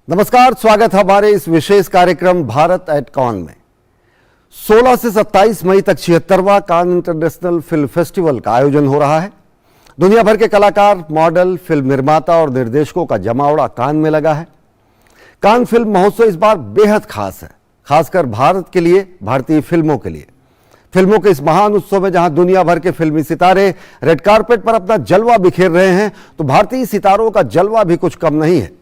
नमस्कार, स्वागत है हमारे इस विशेष कार्यक्रम भारत एट कान में। 16 से 27 मई तक 76वां कान इंटरनेशनल फिल्म फेस्टिवल का आयोजन हो रहा है। दुनिया भर के कलाकार, मॉडल, फिल्म निर्माता और निर्देशकों का जमावड़ा कान में लगा है। कान फिल्म महोत्सव इस बार बेहद खास है, खासकर भारत के लिए, भारतीय फिल्मों के लिए। फिल्मों के इस महान उत्सव में जहां दुनिया भर के फिल्मी सितारे रेड कार्पेट पर अपना जलवा बिखेर रहे हैं, तो भारतीय सितारों का जलवा भी कुछ कम नहीं है।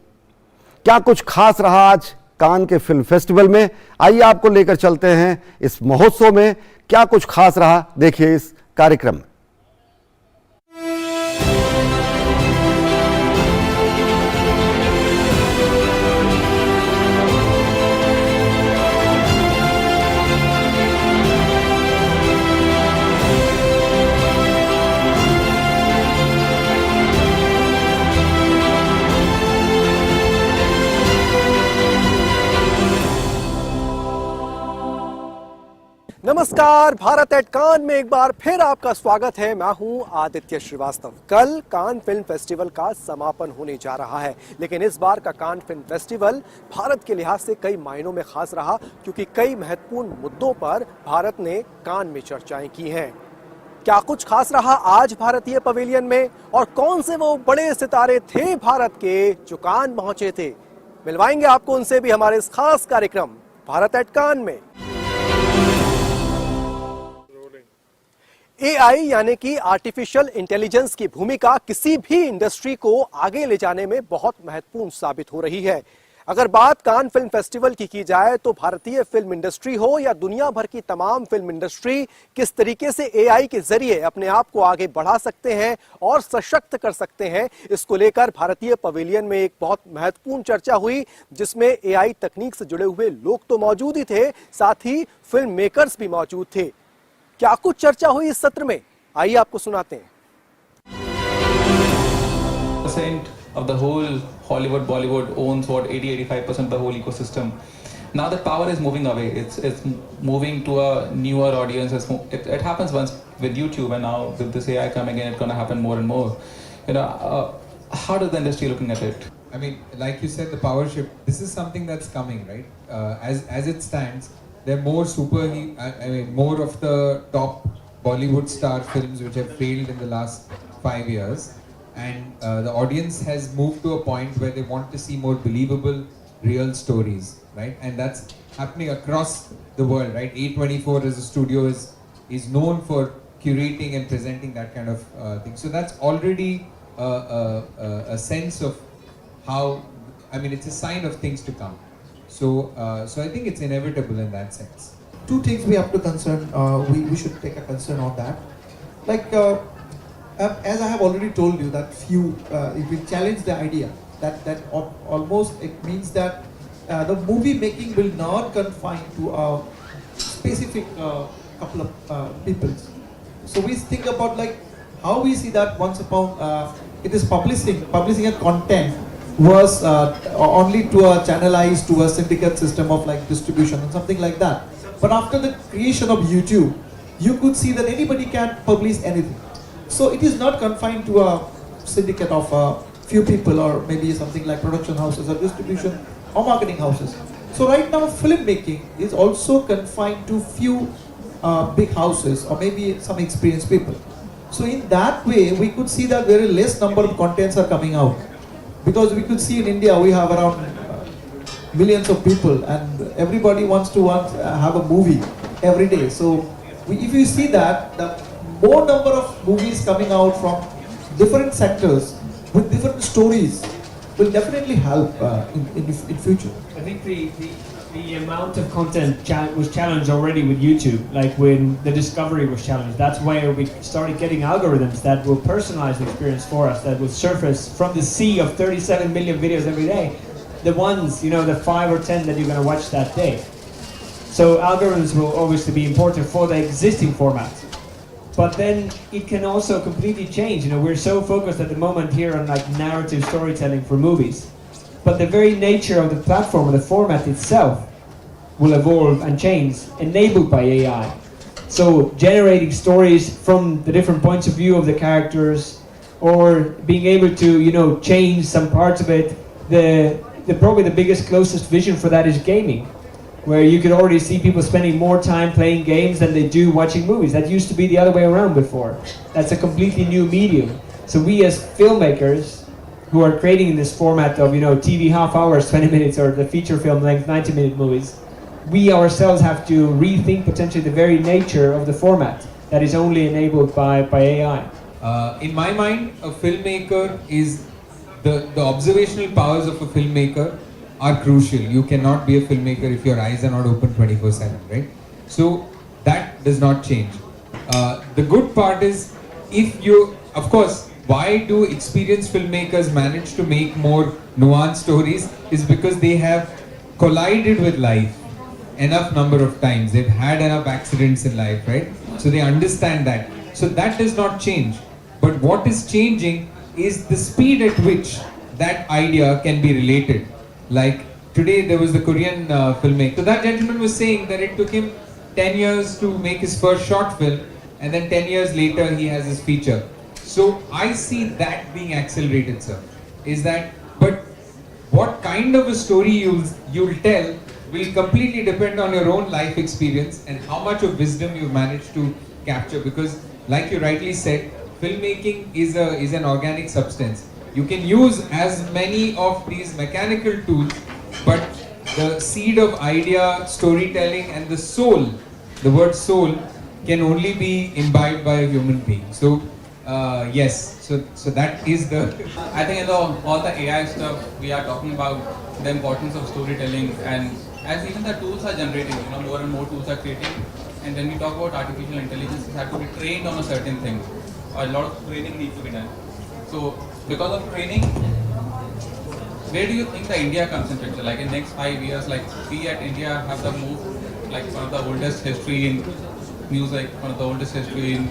क्या कुछ खास रहा आज कान के फिल्म फेस्टिवल में? आइए आपको लेकर चलते हैं इस महोत्सव में। क्या कुछ खास रहा, देखिए इस कार्यक्रम में। नमस्कार, भारत एट कान में एक बार फिर आपका स्वागत है। मैं हूं आदित्य श्रीवास्तव। कल कान फिल्म फेस्टिवल का समापन होने जा रहा है, लेकिन इस बार का कान फिल्म फेस्टिवल भारत के लिहाज से कई मायनों में खास रहा, क्योंकि कई महत्वपूर्ण मुद्दों पर भारत ने कान में चर्चाएं की हैं। क्या कुछ खास रहा आज भारतीय पवेलियन में, और कौन से वो बड़े सितारे थे भारत के जो कान पहुंचे थे? मिलवाएंगे आपको उनसे भी हमारे इस खास कार्यक्रम भारत एट कान में। एआई यानी कि आर्टिफिशियल इंटेलिजेंस की भूमिका किसी भी इंडस्ट्री को आगे ले जाने में बहुत महत्वपूर्ण साबित हो रही है। अगर बात कान फिल्म फेस्टिवल की जाए तो भारतीय फिल्म इंडस्ट्री हो या दुनिया भर की तमाम फिल्म इंडस्ट्री किस तरीके से एआई के जरिए अपने आप को आगे बढ़ा सकते हैं और सशक्त कर सकते हैं, इसको लेकर भारतीय पवेलियन में एक बहुत महत्वपूर्ण चर्चा हुई, जिसमें एआई तकनीक से जुड़े हुए लोग तो मौजूद ही थे, साथ ही फिल्म मेकर्स भी मौजूद थे। क्या कुछ चर्चा हुई इस सत्र में, आइए आपको सुनाते हैं। Of the whole Hollywood, Bollywood owns what 80-85% of the whole ecosystem. Now that power is moving away. It's moving to a newer audience. It happens once with YouTube, and now with this AI coming in, it's going to happen more and more. You know, how does the industry looking at it? I mean, like you said, the power shift. This is something that's coming, right? As it stands, there are more of the top Bollywood star films which have failed in the last 5 years, and the audience has moved to a point where they want to see more believable, real stories, right? And that's happening across the world, right? A24 as a studio is known for curating and presenting that kind of thing. So that's already a sense of how, I mean, it's a sign of things to come. So I think it's inevitable in that sense. Two things we have to concern, we should take a concern on that. Like, as I have already told you, that if we challenge the idea, that almost it means that the movie making will not confine to a specific couple of people. So we think about like how we see that once upon it is publishing a content was only to a channelized to a syndicate system of like distribution and something like that. But after the creation of YouTube, you could see that anybody can publish anything. So it is not confined to a syndicate of a few people, or maybe something like production houses or distribution or marketing houses. So right now filmmaking is also confined to few big houses or maybe some experienced people. So in that way, we could see that very less number of contents are coming out. Because we could see in India, we have around millions of people, and everybody wants to have a movie every day. So if you see that, the more number of movies coming out from different sectors with different stories will definitely help in future. I think the amount of content was challenged already with YouTube, like when the discovery was challenged. That's where we started getting algorithms that will personalize the experience for us, that will surface from the sea of 37 million videos every day, the ones, you know, the 5 or 10 that you're going to watch that day. So algorithms will obviously be important for the existing format. But then it can also completely change. You know, we're so focused at the moment here on like narrative storytelling for movies. But the very nature of the platform, or the format itself, will evolve and change, enabled by AI. So generating stories from the different points of view of the characters, or being able to, you know, change some parts of it, the probably the biggest closest vision for that is gaming, where you could already see people spending more time playing games than they do watching movies. That used to be the other way around before. That's a completely new medium. So we as filmmakers who are creating in this format of, TV half hours, 20 minutes, or the feature film length 90-minute movies, we ourselves have to rethink potentially the very nature of the format that is only enabled by AI. In my mind, a filmmaker is the observational powers of a filmmaker are crucial. You cannot be a filmmaker if your eyes are not open 24/7, right? So that does not change. The good part is, of course, why do experienced filmmakers manage to make more nuanced stories is because they have collided with life enough number of times. They've had enough accidents in life, right? So they understand that. So that does not change. But what is changing is the speed at which that idea can be related. Like today there was the Korean filmmaker. So that gentleman was saying that it took him 10 years to make his first short film, and then 10 years later he has his feature. So I see that being accelerated, sir. But what kind of a story you'll tell will completely depend on your own life experience and how much of wisdom you manage to capture. Because, like you rightly said, filmmaking is an organic substance. You can use as many of these mechanical tools, but the seed of idea, storytelling, and the soul, the word soul, can only be imbibed by a human being. So, yes, so that is the... I think in all the AI stuff, we are talking about the importance of storytelling, and as even the tools are generating, more and more tools are creating, and when we talk about artificial intelligence, it has to be trained on a certain thing. A lot of training needs to be done. So, because of training, where do you think the India comes in picture? Like in next 5 years, like we at India have the move, like one of the oldest history in music, one of the oldest history in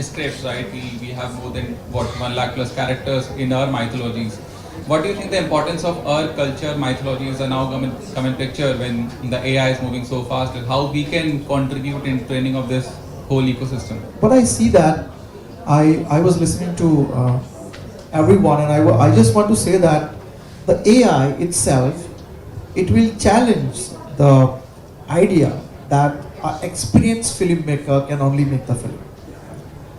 scripts, right? We have more than 1 lakh plus characters in our mythologies. What do you think the importance of our culture, mythologies are now come in picture when the AI is moving so fast, and how we can contribute in training of this whole ecosystem? But I see that I was listening to everyone, and I just want to say that the AI itself, it will challenge the idea that an experienced filmmaker can only make the film.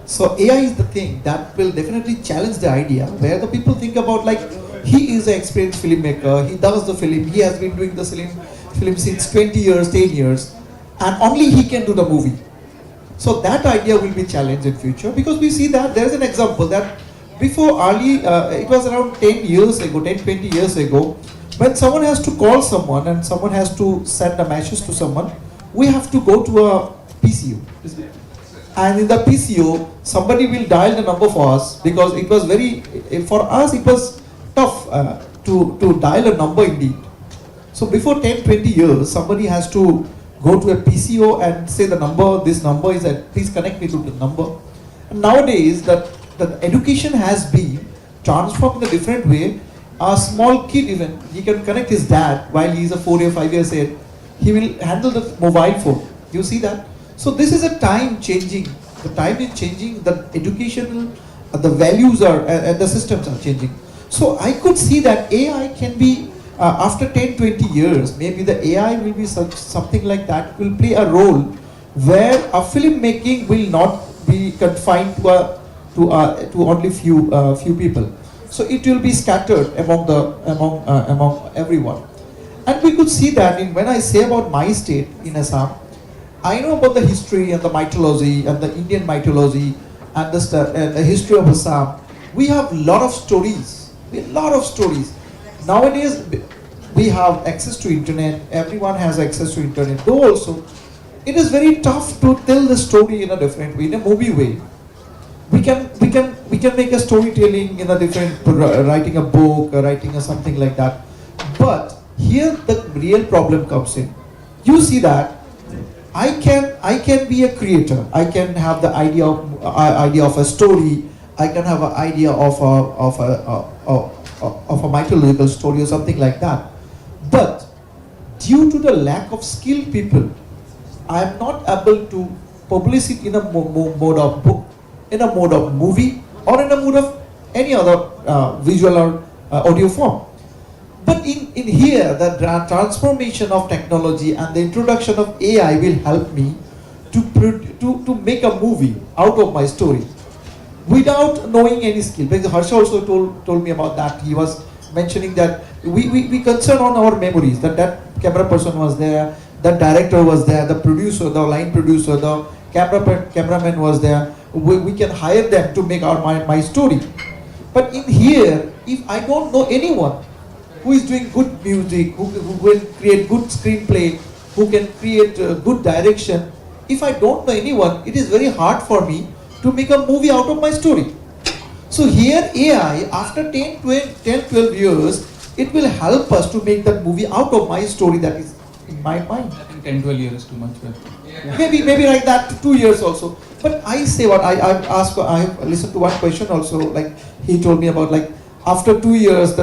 So AI is the thing that will definitely challenge the idea where the people think about, like, he is an experienced filmmaker, he does the film, he has been doing the film since 20 years, 10 years, and only he can do the movie. So that idea will be challenged in future, because we see that there is an example that before it was around 10 years ago, 10, 20 years ago, when someone has to call someone and someone has to send a message to someone, we have to go to a PCO. And in the PCO, somebody will dial the number for us, because it was for us it was tough to dial a number indeed. So before 10, 20 years, somebody has to go to a PCO and say the number, this number is at, please connect me to the number. And nowadays, the education has been transformed in a different way. A small kid even, he can connect his dad while he is a 4 or 5 years old. He will handle the mobile phone. You see that? So this is a time changing. The time is changing. The educational, the values are, and the systems are changing. So I could see that AI can be, after 10, 20 years, maybe the AI will be something like that, will play a role where a filmmaking will not be confined to only few people. So it will be scattered among everyone. And we could see that when I say about my state in Assam, I know about the history and the mythology and the Indian mythology and the history of Assam. We have a lot of stories. Nowadays, we have access to internet. Everyone has access to internet. Though also, it is very tough to tell the story in a different way, in a movie way. We can make a storytelling in a different, writing a book or writing something like that. But here the real problem comes in. You see that I can be a creator. I can have the idea of a story. I can have an idea of a mythological story or something like that. But due to the lack of skilled people, I am not able to publish it in a mode of book, in a mode of movie, or in a mode of any other visual or audio form. But in here, the transformation of technology and the introduction of AI will help me to make a movie out of my story without knowing any skill. Because Harsha also told me about that. He was mentioning that we concern on our memories, that camera person was there, the director was there, the producer, the line producer, the cameraman was there. We can hire them to make my story. But in here, if I don't know anyone who is doing good music, who will create good screenplay, who can create good direction, if I don't know anyone, it is very hard for me to make a movie out of my story. So here AI, after 10-12 years, it will help us to make that movie out of my story that is in my mind. I think 10-12 years is too much. Maybe like that, 2 years also. But I say what I listened to one question also, like he told me about, like after 2 years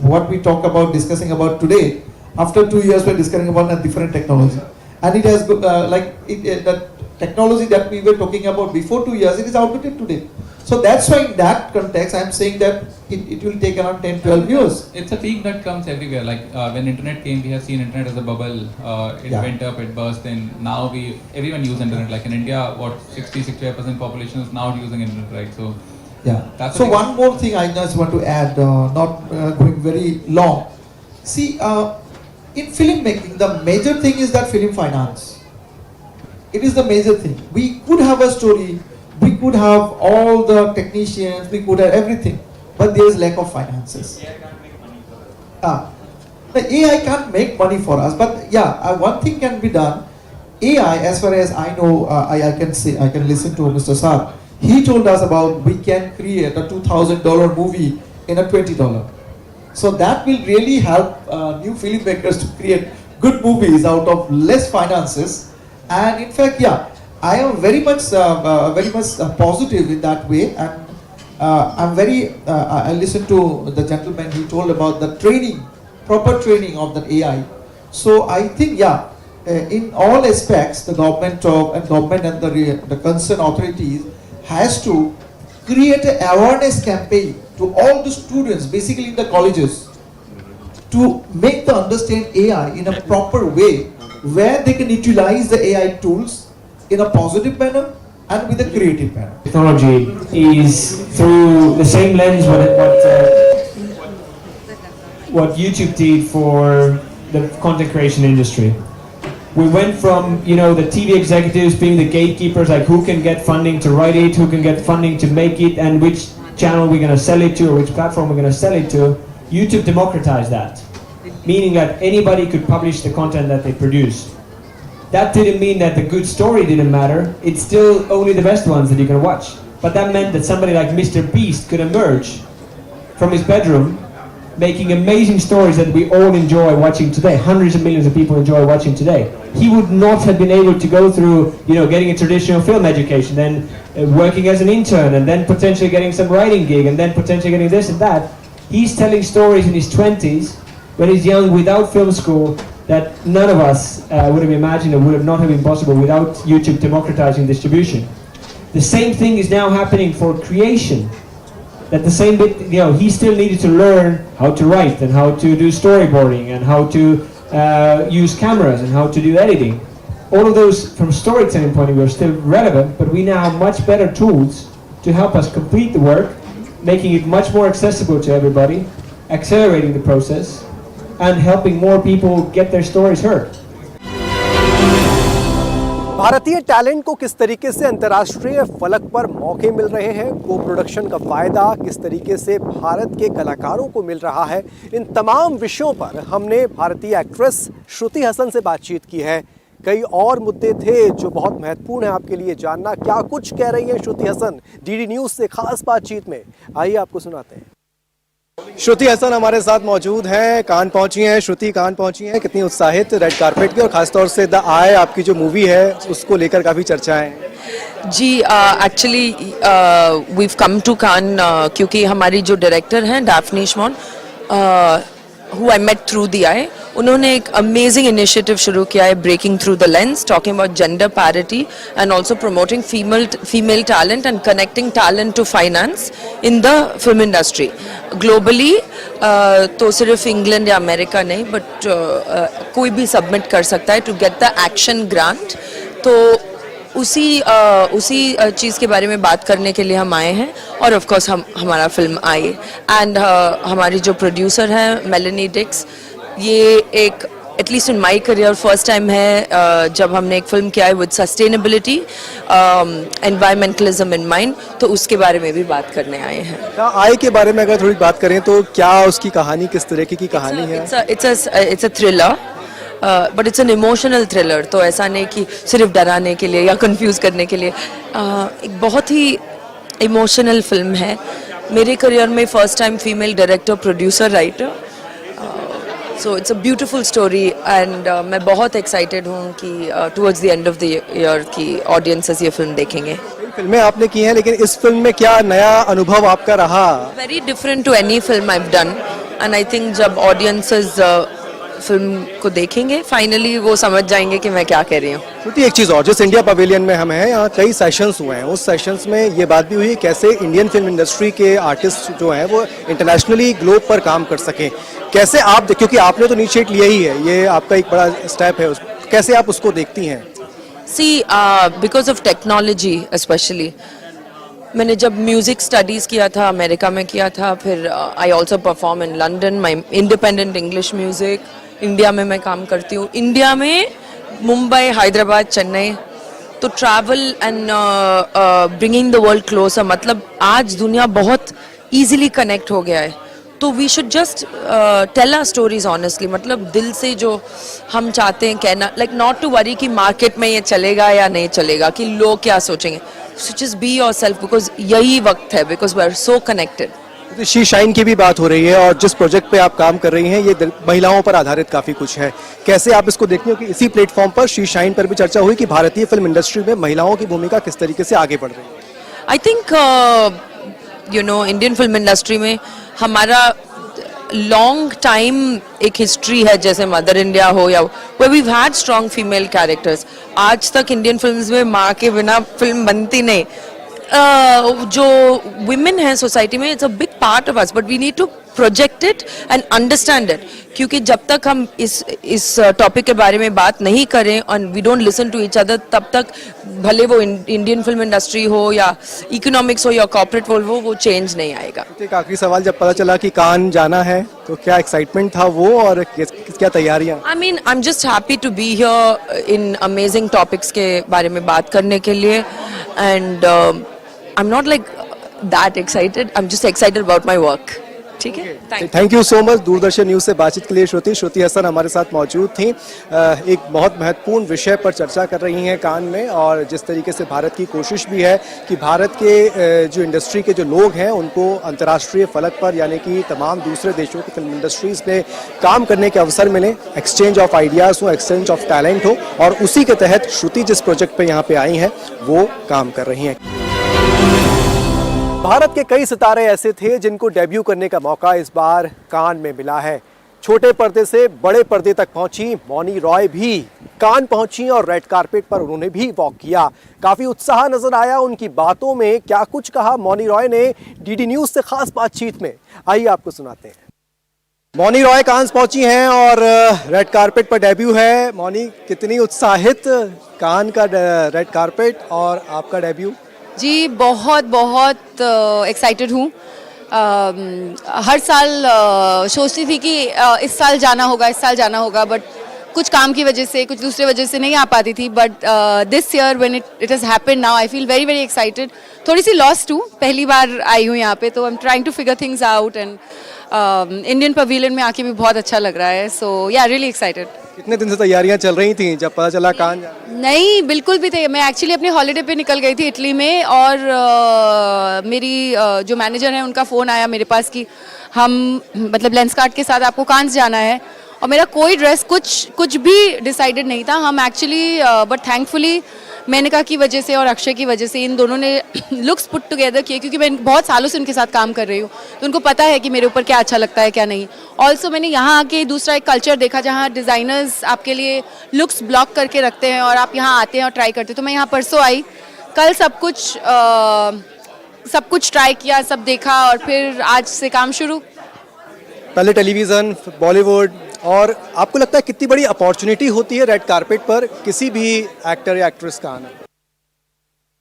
what we talk about discussing about today, after 2 years we're discussing about a different technology, and it has that technology that we were talking about before 2 years, it is outdated today. So that's why in that context I'm saying that it will take around 10-12 years. It's a peak that comes everywhere. Like when internet came, we have seen internet as a bubble. It went up, it burst. Then now everyone uses internet. Like in India, 60-65% population is now using internet, right? So yeah. That's So one more thing I just want to add, not going very long. See, in filmmaking, the major thing is that film finance. It is the major thing. We could have a story. We could have all the technicians, we could have everything, but there is lack of finances. The AI can't make money for us, but yeah, one thing can be done. AI, as far as I know, I can listen to Mr. Saad. He told us about we can create a $2,000 movie in a $20. So that will really help new filmmakers to create good movies out of less finances. And in fact, yeah, I am very much positive in that way, and I listened to the gentleman. He told about the training, proper training of the AI. So I think, yeah, in all aspects, the government and the concerned authorities has to create an awareness campaign to all the students, basically in the colleges, to make them understand AI in a proper way, where they can utilize the AI tools in a positive manner and with a creative manner. Technology is through the same lens what YouTube did for the content creation industry. We went from, the TV executives being the gatekeepers, like who can get funding to write it, who can get funding to make it, and which channel we're going to sell it to, or which platform we're going to sell it to. YouTube democratized that, meaning that anybody could publish the content that they produce. That didn't mean that the good story didn't matter. It's still only the best ones that you can watch. But that meant that somebody like Mr. Beast could emerge from his bedroom, making amazing stories that we all enjoy watching today. Hundreds of millions of people enjoy watching today. He would not have been able to go through, getting a traditional film education, then working as an intern, and then potentially getting some writing gig, and then potentially getting this and that. He's telling stories in his 20s, when he's young, without film school, that none of us would have imagined, or would not have been possible without YouTube democratizing distribution. The same thing is now happening for creation. That the same bit, he still needed to learn how to write and how to do storyboarding and how to use cameras and how to do editing. All of those, from storytelling point of view, are still relevant, but we now have much better tools to help us complete the work, making it much more accessible to everybody, accelerating the process, and helping more people get their stories heard. भारतीय talent को किस तरीके से अंतर्राष्ट्रीय फलक पर मौके मिल रहे हैं, को प्रोडक्शन का फायदा किस तरीके से भारत के कलाकारों को मिल रहा है, इन तमाम विषयों पर हमने भारतीय एक्ट्रेस श्रुति हसन से बातचीत की है। कई और मुद्दे थे जो बहुत महत्वपूर्ण है आपके लिए जानना। क्या कुछ कह रही हैं श्रुति हसन डीडी न्यूज़ से खास बातचीत में, आइए आपको सुनाते हैं। श्रुति हसन हमारे साथ मौजूद हैं, कान पहुंची हैं। श्रुति, कान पहुंची हैं, कितनी उत्साहित रेड कारपेट की, और खासतौर से द आई आपकी जो मूवी है उसको लेकर काफ़ी चर्चाएं। जी actually we've come to Cannes क्योंकि हमारी जो डायरेक्टर हैं Daphne Schmon, who I met through the eye, उन्होंने एक अमेजिंग इनिशिएटिव शुरू किया है, breaking through the lens, talking about gender parity and also promoting female talent and connecting talent to finance in the film industry globally. तो सिर्फ England या America नहीं, but कोई भी सबमिट कर सकता है to get the action grant. तो उसी चीज़ के बारे में बात करने के लिए हम आए हैं, और ऑफ कोर्स हमारा फिल्म आई। एंड हमारी जो प्रोड्यूसर है मेलेनी डिक्स, ये एक at least in my career first time है जब हमने एक फिल्म किया है with sustainability, environmentalism in mind, तो उसके बारे में भी बात करने आए हैं। आई के बारे में अगर थोड़ी बात करें तो क्या उसकी कहानी, किस तरीके की कहानी है? It's a thriller, but it's an emotional thriller. तो ऐसा नहीं कि सिर्फ डराने के लिए या कंफ्यूज करने के लिए। एक बहुत ही इमोशनल फिल्म है। मेरे करियर में first time female director, producer, writer, so it's a beautiful story. And मैं बहुत एक्साइटेड हूँ कि towards the end of the year की ऑडियंसेस ये फिल्म देखेंगे। फिल्में आपने की हैं, लेकिन इस फिल्म में क्या नया अनुभव आपका रहा? Very different to any film I have done, and I think जब ऑडियंसेस फिल्म को देखेंगे फाइनली वो समझ जाएंगे कि मैं क्या कह रही हूँ। श्रुति, एक चीज़ और, जिस इंडिया पवेलियन में हम हैं, यहाँ कई सेशंस हुए हैं। उस सेशंस में ये बात भी हुई कैसे इंडियन फिल्म इंडस्ट्री के आर्टिस्ट जो हैं वो इंटरनेशनली ग्लोब पर काम कर सकें। कैसे आप, क्योंकि आपने तो इनिशिएट लिया ही है, ये आपका एक बड़ा स्टेप है, कैसे आप उसको देखती हैं? सी बिकॉज ऑफ टेक्नोलॉजी स्पेशली, मैंने जब म्यूज़िक स्टडीज़ किया था अमेरिका में किया था, फिर I also perform in London, my independent English music. India में मैं काम करती हूँ, इंडिया में मुंबई, हैदराबाद, चेन्नई। तो travel and bringing the world closer, मतलब आज दुनिया बहुत ईजिली कनेक्ट हो गया है। तो we should just tell our stories honestly, मतलब दिल से जो हम चाहते हैं कहना, लाइक नॉट टू वरी कि मार्केट में ये चलेगा या नहीं चलेगा, कि लोग क्या सोचेंगे। So just be yourself, because यही वक्त है, because we are so connected. She shine की भी बात हो रही है, और जिस प्रोजेक्ट पे आप काम कर रही हैं ये महिलाओं पर आधारित काफी कुछ है। कैसे आप इसको देखते हो कि इसी प्लेटफॉर्म पर शी शाइन पर भी चर्चा हुई कि भारतीय फिल्म इंडस्ट्री में महिलाओं की भूमिका किस तरीके से आगे बढ़ रही है? I think you know Indian film industry में हमारा लॉन्ग टाइम एक हिस्ट्री है, जैसे मदर इंडिया हो या वे we had strong female characters. आज तक इंडियन फिल्म्स में माँ के बिना फिल्म बनती नहीं। जो women हैं सोसाइटी में, it's a big part of us, but we need to project it and understand it, क्योंकि जब तक हम इस टॉपिक के बारे में बात नहीं करें और we don't listen to each other, तब तक भले वो इंडियन फिल्म इंडस्ट्री हो या इकोनॉमिक्स हो या कॉर्पोरेट वर्ल्ड हो, वो चेंज नहीं आएगा। एक आखिरी सवाल, जब पता चला कि कान जाना है तो क्या एक्साइटमेंट था वो, और क्या तैयारियां? I am just happy to be here in amazing topics के बारे में बात करने के लिए, and I am not like that excited, I am just excited about my work. ठीक है, thank you so much. Doordarshan news से बातचीत के लिए श्रुति हसन हमारे साथ मौजूद थी। एक बहुत महत्वपूर्ण विषय पर चर्चा कर रही हैं कान में, और जिस तरीके से भारत की कोशिश भी है कि भारत के जो इंडस्ट्री के जो लोग हैं उनको अंतर्राष्ट्रीय फलक पर, यानी कि तमाम दूसरे देशों की फिल्म इंडस्ट्रीज में काम करने के अवसर मिले, एक्सचेंज ऑफ आइडियाज़ हो, एक्सचेंज ऑफ टैलेंट हो, और उसी के तहत श्रुति जिस प्रोजेक्ट पर यहाँ पे आई हैं वो काम कर रही हैं। भारत के कई सितारे ऐसे थे जिनको डेब्यू करने का मौका इस बार कान में मिला है। छोटे पर्दे से बड़े पर्दे तक पहुंची मौनी रॉय भी कान पहुंची, और रेड कारपेट पर उन्होंने भी वॉक किया। काफी उत्साह नजर आया उनकी बातों में। क्या कुछ कहा मौनी रॉय ने डीडी न्यूज से खास बातचीत में, आइए आपको सुनाते हैं। मौनी रॉय कान्स पहुंची हैं और रेड कारपेट पर डेब्यू है। मौनी, कितनी उत्साहित, कान का रेड कारपेट और आपका डेब्यू? जी बहुत बहुत एक्साइटेड हूँ। हर साल सोचती थी कि इस साल जाना होगा, बट कुछ काम की वजह से, कुछ दूसरे वजह से नहीं आ पाती थी। But this year when it has happened now, I feel very very excited. थोड़ी सी लॉस्ट हूँ, पहली बार आई हूँ यहाँ पे, तो I am trying to figure things out, and Indian pavilion में आके भी बहुत अच्छा लग रहा है। सो या रियली एक्साइटेड। कितने दिन से तैयारियां चल रही थी जब पता चला कान जाना? नहीं, बिल्कुल भी थे। मैं एक्चुअली अपने हॉलीडे पे निकल गई थी इटली में, और मेरी जो मैनेजर है उनका फ़ोन आया मेरे पास कि हम मतलब लेंसकार्ट के साथ आपको कांस जाना है, और मेरा कोई ड्रेस कुछ भी डिसाइडेड नहीं था। हम एक्चुअली बट थैंकफुली मेनका की वजह से और अक्षय की वजह से इन दोनों ने लुक्स पुट टुगेदर किए, क्योंकि मैं बहुत सालों से उनके साथ काम कर रही हूँ, तो उनको पता है कि मेरे ऊपर क्या अच्छा लगता है क्या नहीं। ऑल्सो मैंने यहाँ आके दूसरा एक कल्चर देखा जहाँ डिज़ाइनर्स आपके लिए लुक्स ब्लॉक करके रखते हैं और आप यहाँ आते हैं और ट्राई करते हैं। तो मैं यहाँ परसों आई, कल सब कुछ ट्राई किया, सब देखा और फिर आज से काम शुरू। पहले टेलीविज़न, बॉलीवुड, और आपको लगता है कितनी बड़ी अपॉर्चुनिटी होती है रेड कारपेट पर किसी भी एक्टर या एक्ट्रेस का आना?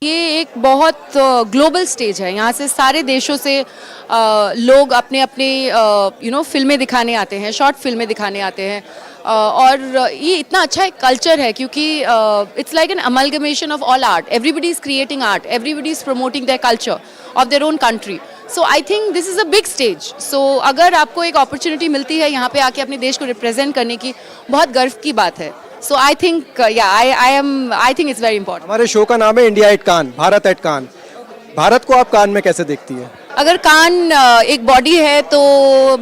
ये एक बहुत ग्लोबल स्टेज है, यहाँ से सारे देशों से लोग अपने अपने फिल्में दिखाने आते हैं, शॉर्ट फिल्में दिखाने आते हैं। और ये इतना अच्छा एक कल्चर है क्योंकि it's like an amalgamation of all art, everybody is creating art, everybody is promoting their culture of their own country. So I think this is a big stage. सो अगर आपको एक अपॉर्चुनिटी मिलती है यहाँ पे आके अपने देश को रिप्रेजेंट करने की, बहुत गर्व की बात है। So I think I think it's very important. हमारे शो का नाम है India at Cannes, Bharat at Cannes. Bharat को आप कान में कैसे देखती है? अगर कान एक बॉडी है तो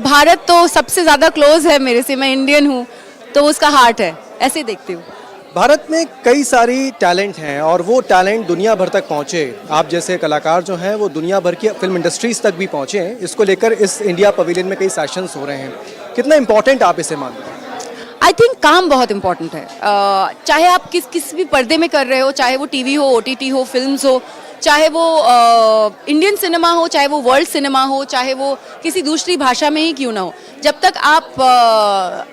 भारत तो सबसे ज़्यादा क्लोज है मेरे से, मैं इंडियन हूँ तो उसका हार्ट है, ऐसे देखती हूँ। भारत में कई सारी टैलेंट हैं और वो टैलेंट दुनिया भर तक पहुँचे। आप जैसे कलाकार जो हैं वो दुनिया भर की फिल्म इंडस्ट्रीज तक भी पहुँचे हैं। इसको लेकर इस इंडिया पवेलियन में कई सेशंस हो रहे हैं, कितना इम्पोर्टेंट आप इसे मानते हैं? आई थिंक काम बहुत इंपॉर्टेंट है। चाहे आप किस भी पर्दे में कर रहे हो, चाहे वो टीवी हो, ओटीटी हो, फिल्म्स हो, चाहे वो इंडियन सिनेमा हो, चाहे वो वर्ल्ड सिनेमा हो, चाहे वो किसी दूसरी भाषा में ही क्यों ना हो, जब तक आप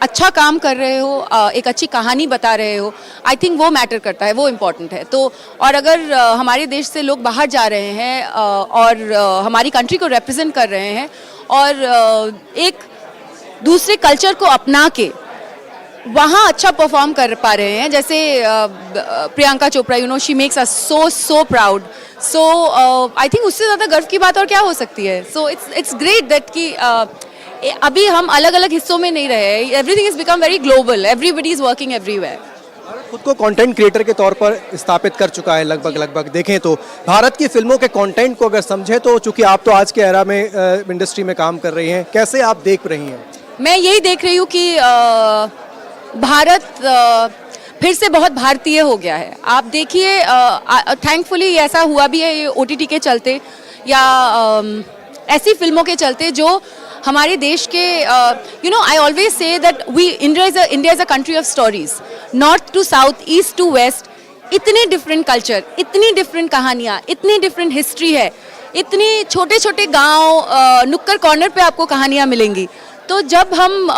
अच्छा काम कर रहे हो, एक अच्छी कहानी बता रहे हो, आई थिंक वो मैटर करता है, वो इम्पॉर्टेंट है। तो और अगर हमारे देश से लोग बाहर जा रहे हैं और हमारी कंट्री को रिप्रेजेंट कर रहे हैं और एक दूसरे कल्चर को अपना के वहाँ अच्छा परफॉर्म कर पा रहे हैं, जैसे Priyanka Chopra, she makes us so proud. So I think उससे ज़्यादा गर्व की बात और क्या हो सकती है। सो इट्स ग्रेट दैट कि अभी हम अलग अलग हिस्सों में नहीं रहे, everything is become very global, everybody is working everywhere. खुद को कंटेंट क्रिएटर के तौर पर स्थापित कर चुका है लगभग। देखें तो भारत की फिल्मों के कंटेंट को अगर समझें तो चूंकि आप तो आज के एरा में इंडस्ट्री में काम कर रही हैं, कैसे आप देख रही हैं? मैं यही देख रही हूँ कि भारत फिर से बहुत भारतीय हो गया है। आप देखिए, थैंकफुली ऐसा हुआ भी है ये ओटीटी के चलते या ऐसी फिल्मों के चलते जो हमारे देश के I always say that India is a country of stories, north to south, east to west, इतने डिफरेंट कल्चर, इतनी डिफरेंट कहानियाँ, इतनी डिफरेंट हिस्ट्री है, इतनी छोटे छोटे गांव, नुक्कड़ कॉर्नर पे आपको कहानियाँ मिलेंगी। तो जब हम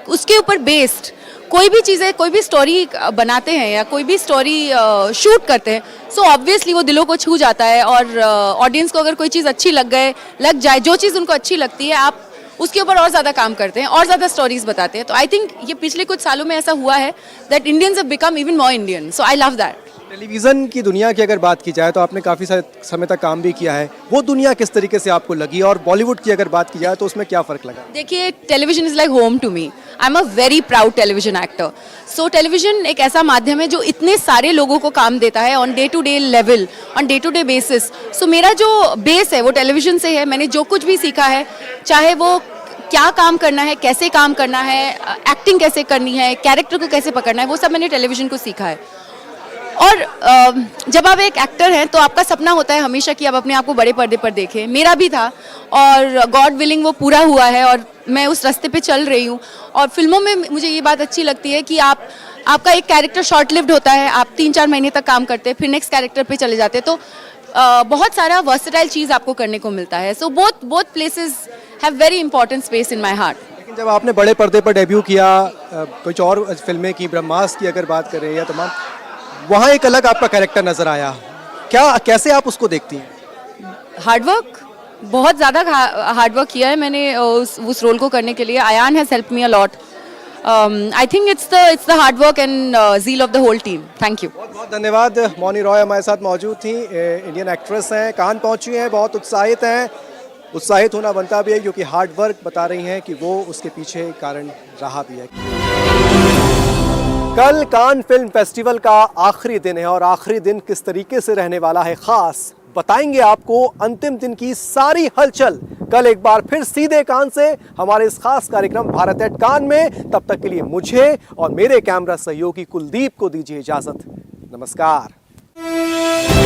उसके ऊपर बेस्ड कोई भी चीज़ें, कोई भी स्टोरी बनाते हैं या कोई भी स्टोरी शूट करते हैं, सो ऑब्वियसली वो दिलों को छू जाता है और ऑडियंस को अगर कोई चीज़ अच्छी लग जाए, जो चीज़ उनको अच्छी लगती है, आप उसके ऊपर और ज़्यादा काम करते हैं और ज़्यादा स्टोरीज बताते हैं। तो आई थिंक ये पिछले कुछ सालों में ऐसा हुआ है that Indians have become even more Indian. So I love that. Television की दुनिया की अगर बात की जाए तो आपने काफ़ी समय तक काम भी किया है, वो दुनिया किस तरीके से आपको लगी? और बॉलीवुड की अगर बात की जाए तो उसमें क्या फ़र्क लगा? देखिए, television is like home to me. I am a very proud television actor. So television एक ऐसा माध्यम है जो इतने सारे लोगों को काम देता है on day to day level, on day to day basis. So मेरा जो बेस है वो टेलीविज़न से है। मैंने जो कुछ भी सीखा है, चाहे वो क्या काम करना है, कैसे काम करना है, एक्टिंग कैसे करनी है, कैरेक्टर को कैसे पकड़ना है, वो सब मैंने टेलीविज़न को सीखा है। और जब आप एक एक्टर हैं तो आपका सपना होता है हमेशा कि आप अपने आप को बड़े पर्दे पर देखें। मेरा भी था और गॉड विलिंग वो पूरा हुआ है और मैं उस रास्ते पे चल रही हूँ। और फिल्मों में मुझे ये बात अच्छी लगती है कि आपका एक कैरेक्टर शॉर्ट लिव्ड होता है, आप 3-4 महीने तक काम करते हैं, फिर नेक्स्ट कैरेक्टर पे चले जाते हैं। तो बहुत सारा वर्सेटाइल चीज़ आपको करने को मिलता है। So both places have very important space in my heart. लेकिन जब आपने बड़े पर्दे पर डेब्यू किया, कुछ और फिल्में की, ब्रह्मास्त्र की अगर बात करें या तमाम, वहाँ एक अलग आपका कैरेक्टर नजर आया, कैसे आप उसको देखती हैं? हार्डवर्क, बहुत ज़्यादा हार्डवर्क किया है मैंने उस रोल को करने के लिए। Aayan has help me a lot. I think it's the hard work and zeal of the whole team. Thank you. बहुत बहुत धन्यवाद। मौनी रॉय हमारे साथ मौजूद थी, इंडियन एक्ट्रेस हैं, कान पहुँची हैं, बहुत उत्साहित हैं। उत्साहित होना बनता भी है क्योंकि हार्डवर्क बता रही हैं कि वो उसके पीछे कारण रहा भी है। कल कान फिल्म फेस्टिवल का आखिरी दिन है और आखिरी दिन किस तरीके से रहने वाला है खास बताएंगे आपको अंतिम दिन की सारी हलचल कल एक बार फिर सीधे कान से हमारे इस खास कार्यक्रम भारत एट कान में। तब तक के लिए मुझे और मेरे कैमरा सहयोगी कुलदीप को दीजिए इजाजत। नमस्कार। Thank you.